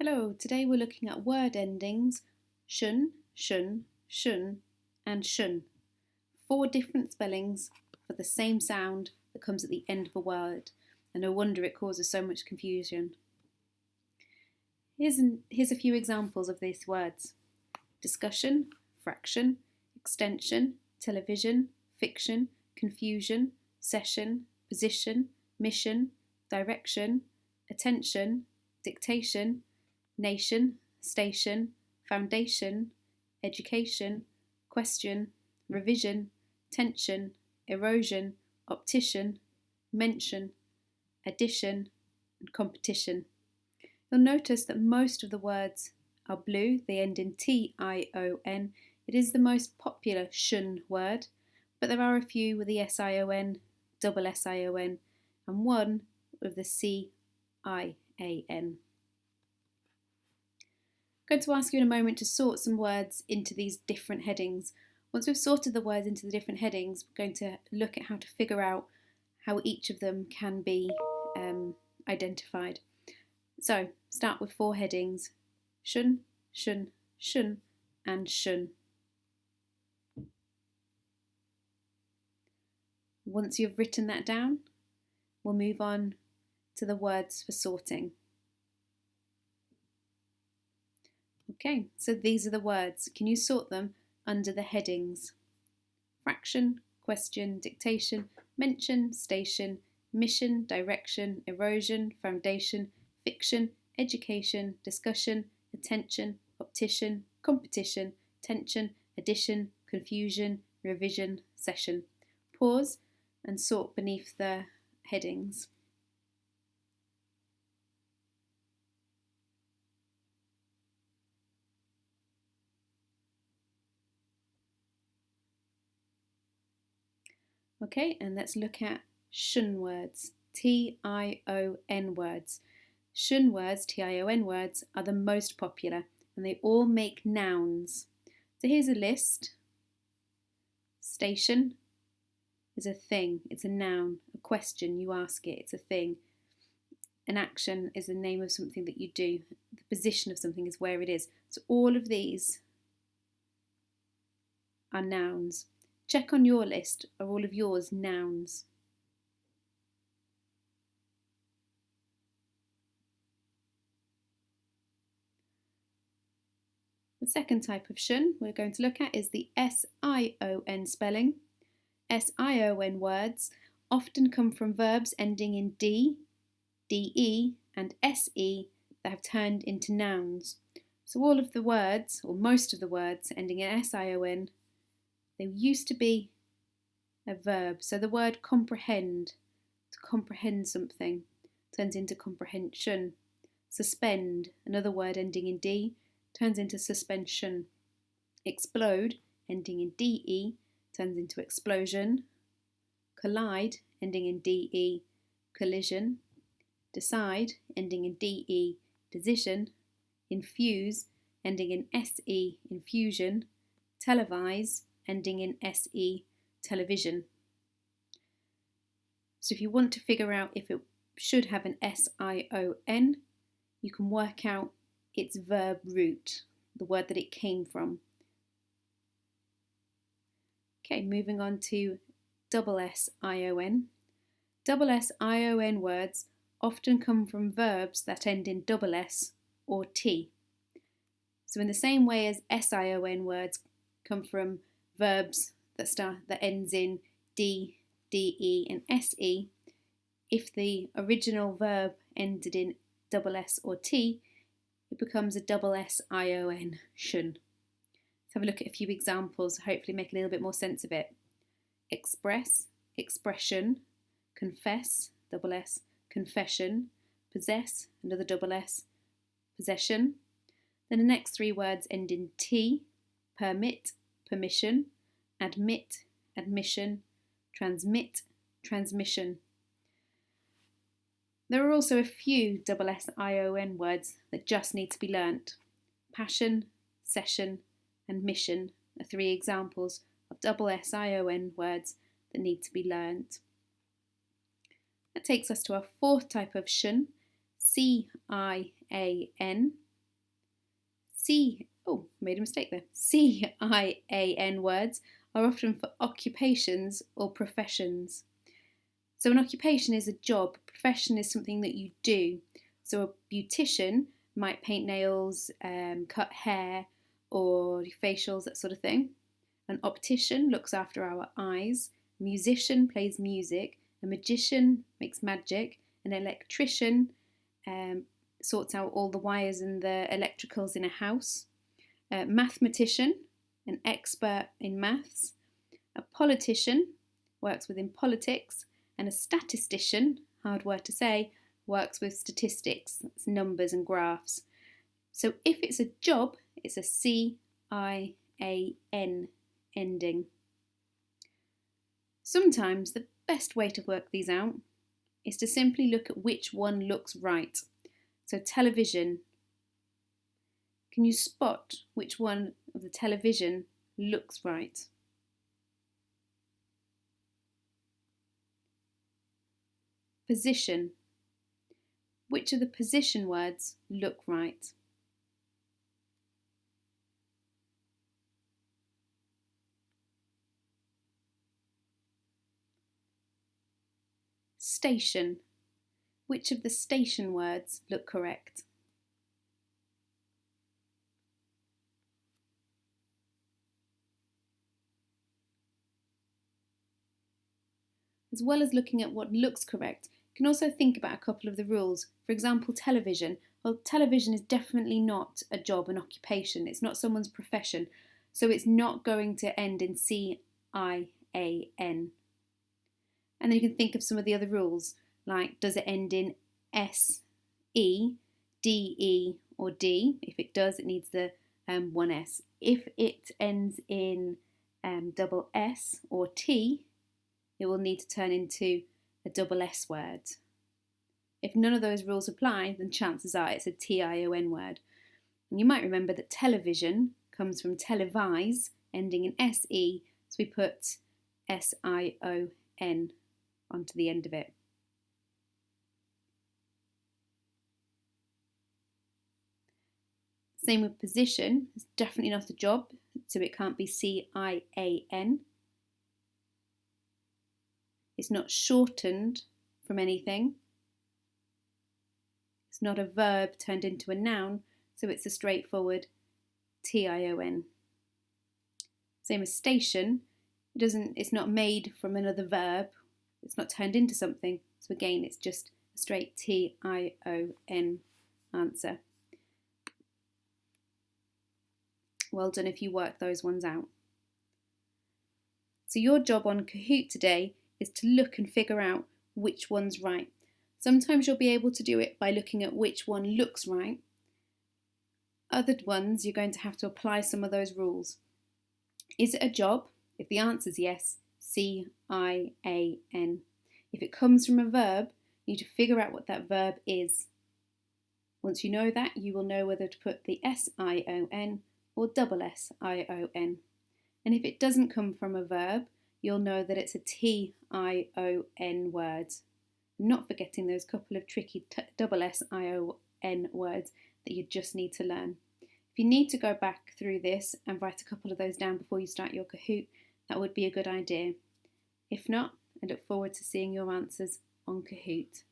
Hello, today we're looking at word endings shun, shun, shun and shun. 4 different spellings for the same sound that comes at the end of a word, and no wonder it causes so much confusion. Here's a few examples of these words: discussion, fraction, extension, television, fiction, confusion, session, position, mission, direction, attention, dictation, nation, station, foundation, education, question, revision, tension, erosion, optician, mention, addition, and competition. You'll notice that most of the words are blue, they end in tion. It is the most popular shun word, but there are a few with the sion, double sion, and one with the cian. I'm going to ask you in a moment to sort some words into these different headings. Once we've sorted the words into the different headings, we're going to look at how to figure out how each of them can be identified. So, start with 4 headings: shun, shun, shun, and shun. Once you've written that down, we'll move on to the words for sorting. Okay, so these are the words. Can you sort them under the headings? Fraction, question, dictation, mention, station, mission, direction, erosion, foundation, fiction, education, discussion, attention, optician, competition, tension, addition, confusion, revision, session. Pause and sort beneath the headings. Okay, and let's look at shun words, T-I-O-N words. Shun words, T-I-O-N words, are the most popular, and they all make nouns. So here's a list. Station is a thing, it's a noun. A question, you ask it, it's a thing. An action is the name of something that you do. The position of something is where it is. So all of these are nouns. Check on your list, are all of yours nouns? The second type of shun we're going to look at is the S-I-O-N spelling. S-I-O-N words often come from verbs ending in D, DE and SE that have turned into nouns. So all of the words, or most of the words ending in S-I-O-N, they used to be a verb. So the word comprehend, to comprehend something, turns into comprehension. Suspend, another word ending in D, turns into suspension. Explode, ending in DE, turns into explosion. Collide, ending in DE, collision. Decide, ending in DE, decision. Infuse, ending in SE, infusion. Televise, ending in SE, television. So if you want to figure out if it should have an S-I-O-N, you can work out its verb root, the word that it came from. Okay, moving on to double S-I-O-N. Double S-I-O-N words often come from verbs that end in double S or T. So in the same way as S-I-O-N words come from verbs that ends in D, DE and SE, if the original verb ended in double S or T, it becomes a double S-I-O-N, shun. Let's have a look at a few examples, hopefully make a little bit more sense of it. Express, expression, confess, double S, confession, possess, another double S, possession. Then the next 3 words end in T, permit, permission, admit, admission, transmit, transmission. There are also a few double S-I-O-N words that just need to be learnt. Passion, session and mission are 3 examples of double S-I-O-N words that need to be learnt. That takes us to our 4th type of shun, C-I-A-N. made a mistake there. cian words are often for occupations or professions. So an occupation is a job, a profession is something that you do. So a beautician might paint nails, cut hair, or facials, that sort of thing. An optician looks after our eyes. A musician plays music. A magician makes magic. An electrician sorts out all the wires and the electricals in a house. A mathematician, an expert in maths. A politician works within politics. And a statistician, hard word to say, works with statistics, that's numbers and graphs. So if it's a job, it's a cian ending. Sometimes the best way to work these out is to simply look at which one looks right. So television. Can you spot which one of the television looks right? Position. Which of the position words look right? Station. Which of the station words look correct? As well as looking at what looks correct, you can also think about a couple of the rules. For example, television. Well, television is definitely not a job, an occupation. It's not someone's profession. So it's not going to end in cian. And then you can think of some of the other rules, like does it end in se, de, or d? If it does, it needs the one s. If it ends in double s or t, it will need to turn into a double S word. If none of those rules apply, then chances are it's a tion word. And you might remember that television comes from televise, ending in se, so we put sion onto the end of it. Same with position, it's definitely not a job, so it can't be cian. It's not shortened from anything. It's not a verb turned into a noun, so it's a straightforward tion. Same as station, it's not made from another verb, it's not turned into something, so again it's just a straight tion answer. Well done if you work those ones out. So your job on Kahoot today is to look and figure out which one's right. Sometimes you'll be able to do it by looking at which one looks right. Other ones, you're going to have to apply some of those rules. Is it a job? If the answer is yes, cian. If it comes from a verb, you need to figure out what that verb is. Once you know that, you will know whether to put the sion or double sion. And if it doesn't come from a verb, you'll know that it's a tion word. Not forgetting those couple of tricky double sion words that you just need to learn. If you need to go back through this and write a couple of those down before you start your Kahoot, that would be a good idea. If not, I look forward to seeing your answers on Kahoot.